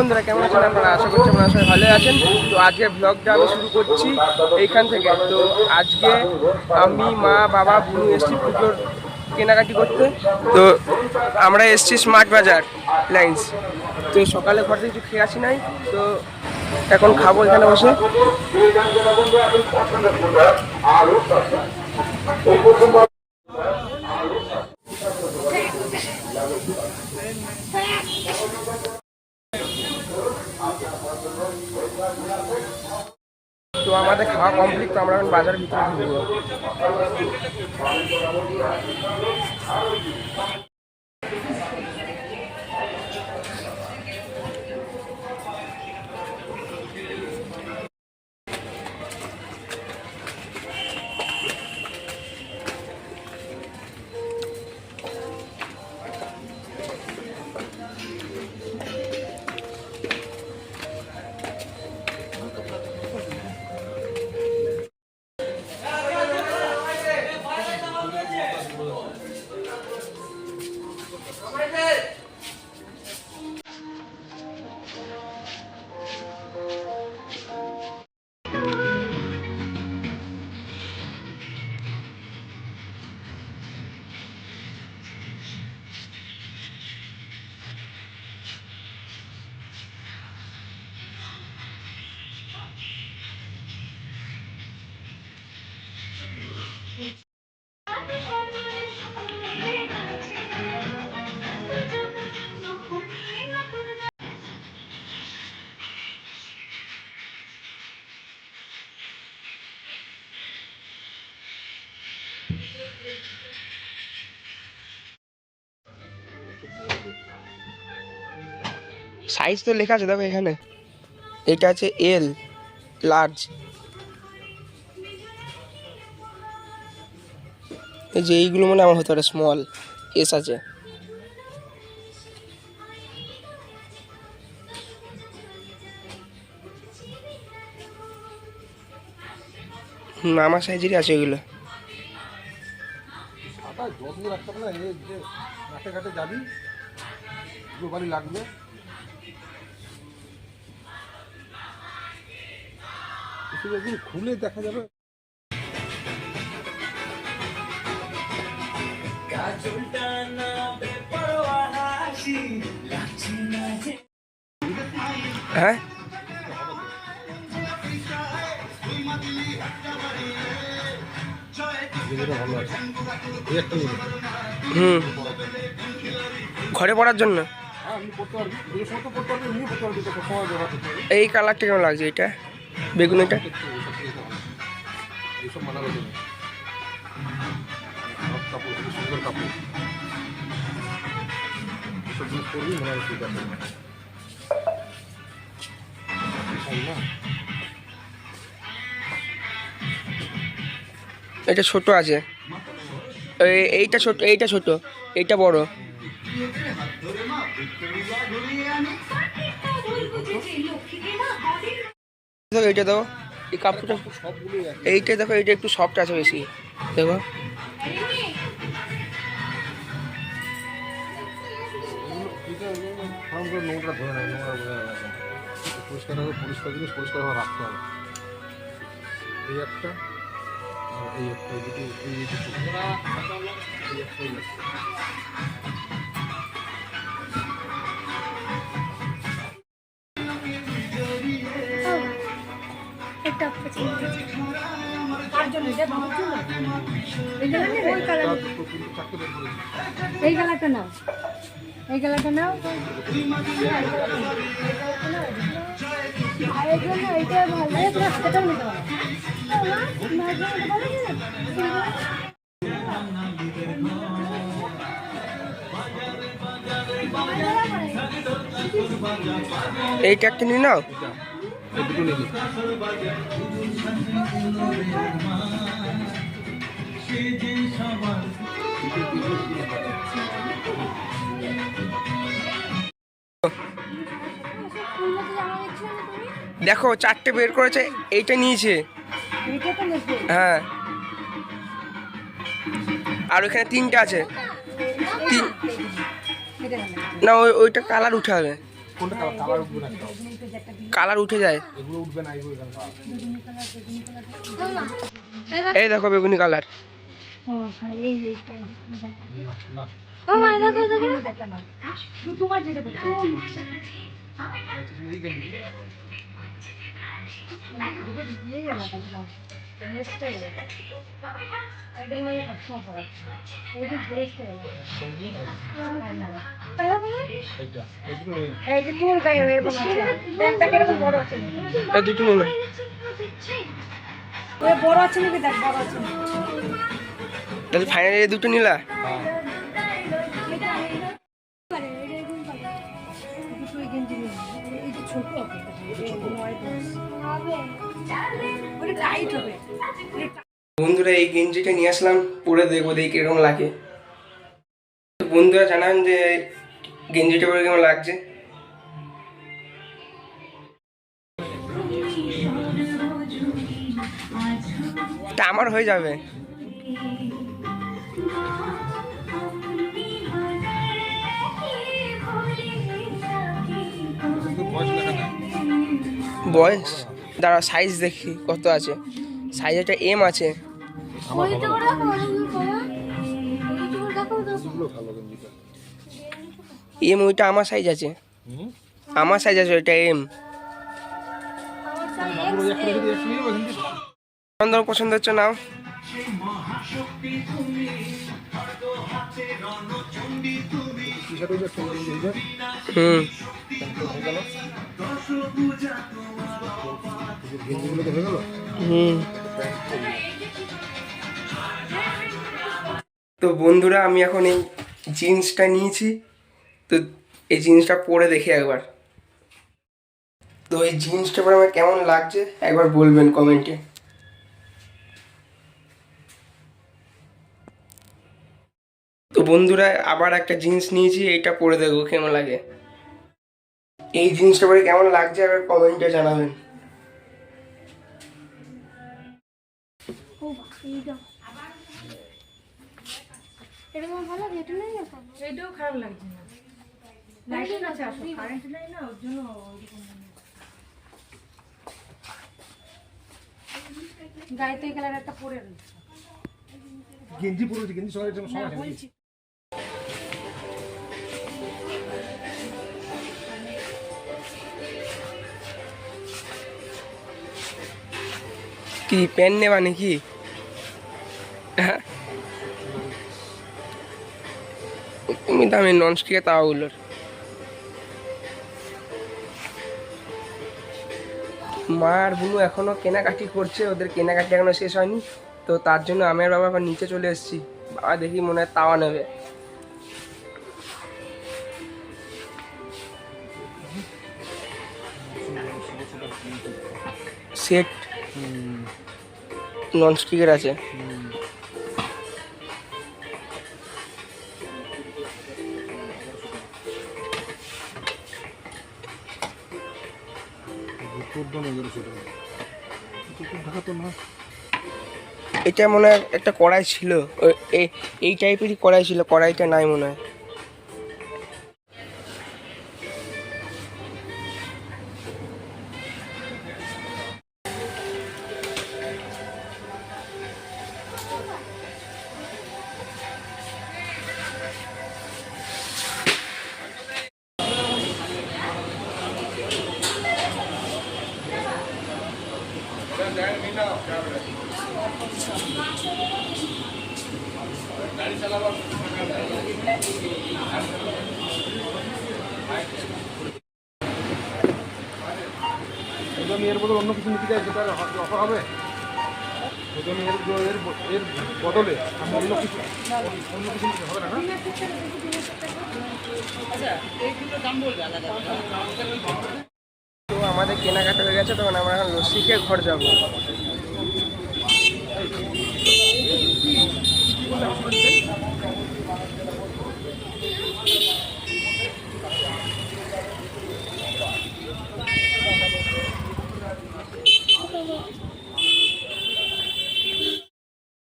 বন্ধুরা, কেমন আছেন আপনারা? আশা করছি আপনারা সবাই ভালো আছেন। তো আজকে ব্লগটা আমি শুরু করছি এইখান থেকে। তো আজকে আমি, মা, বাবা, বুনু এসছি পুজোর কেনাকাটি করতে। তো আমরা এসছি স্মার্ট বাজার লাইন্স। তো সকালে ঘর থেকে কিছু খেয়ে আসি নাই, তো এখন খাবো এখানে বসে। তো আমাদের খাওয়া কমপ্লিট, তো আমরা এখন বাজারের ভিতরে ঢুকবো। সাইজ তো লেখা আছে, দেখো এখানে। এটা আছে এল লার্জ। এই যে এইগুলো মানে আমার হতে পারে স্মল। এস আছে। আমার সাইজেরই আছে এগুলো। যাবি লাগবে খুলে দেখা যাবে। হ্যাঁ, ঘরে পড়ার জন্য। এই কালারটা কেমন লাগছে? এটা বেগুনিটা। এটা ছোট আছে, এইটা ছোট, এইটা ছোট, এইটা বড়। দেখো এইটা, দেখো এই কাপড়টা, এইটা দেখো, এইটা একটু সফট আছে বেশি। দেখো নোংরা ধরে নেয়, নোংরা পরিষ্কার হবে, পরিষ্কার জিনিস পরিষ্কারভাবে রাখতে হবে। এই একটা, এই একটা, এই দুটো, এই এই কালারটা নাও, এই কালারটা নাও। ভাইয়ের জন্য এইটা ভালো লাগে, সেটাও নিতে পারো। এইটা একটা নিয়ে নাও। দেখো চারটে বের করেছে, এইটা নিয়েছে। হ্যাঁ, আর ওইখানে তিনটে আছে। না, ওইটা কালার উঠে হবে। কোনটা কালার উঠবে না, কালার উঠে যায়। এগুলো উঠবে না, এগুলো এখানে পাওয়া। এই দেখো বেগুনি কালার। এই দুটো নিলে বড় আছে নাকি দেখ, বড় আছে তাহলে ফাইনালি এই দুটো নিলা। বন্ধুরা এই গেঞ্জিটা নিয়ে আসলাম, পরে দেখবো দেখি কিরকম লাগে। বন্ধুরা জানান যে গেঞ্জিটা পরে কেমন লাগছে। তা আমার হয়ে যাবে। বয়স দাঁড়া, সাইজ দেখি কত আছে। সাইজ একটা এম আছে। এম ওইটা আমার সাইজ আছে, আমার সাইজ আছে ওইটা এম। পছন্দ হচ্ছে নাও। হুম হুম। তো বন্ধুরা আমি এখন এই জিন্সটা নিয়েছি, তো এই জিন্সটা পরে দেখি একবার। তো এই জিন্সটা পরে আমার কেমন লাগছে একবার বলবেন কমেন্টে। তো বন্ধুরা আবার একটা জিন্স নিয়েছি, এইটা পরে দেখবো কেমন লাগে। এই জিন্সটা পরে কেমন লাগছে একবার কমেন্টে জানাবেন। এটাও খারাপ লাগছে না, লাইট আছে, আসলে কারেন্ট নেই না, ওর জন্য গায়ে তো এই কালার একটা পরে রয়েছে। গেঞ্জি পরেছি, গেঞ্জি সবাই সবাই কি পেন নেবা নাকি? হ্যাঁ তুমি দামি ননস্টিকের তাওয়াগুলোর। মা আর বুনু এখনো কেনাকাটি করছে, ওদের কেনাকাটি এখনো শেষ হয়নি। তো তার জন্য আমি আর বাবা আবার নিচে চলে এসেছি। বাবা দেখি মনে হয় তাওয়া নেবে। সেট ননস্টিকের আছে। এটা মনে হয় একটা কড়াই ছিল, এই টাইপেরই কড়াই ছিল, কড়াইটা নাই মনে হয়। আমি এর বদলে অন্য কিছু নিতে চাই, যেটা অফার হবে। আমি এর বদলে আমি অন্য কিছু নিতে হবে না। তো আমাদের কেনাকাটা হয়ে গেছে, তখন আমরা এখন লস্যি খেয়ে ঘর যাবো।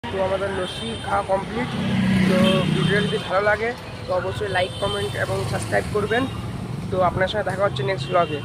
তো আমাদের লস্যি খাওয়া কমপ্লিট। তো ভিডিও যদি ভালো লাগে তো অবশ্যই লাইক, কমেন্ট এবং সাবস্ক্রাইব করবেন। তো আপনার সঙ্গে দেখা হচ্ছে নেক্সট ব্লগে।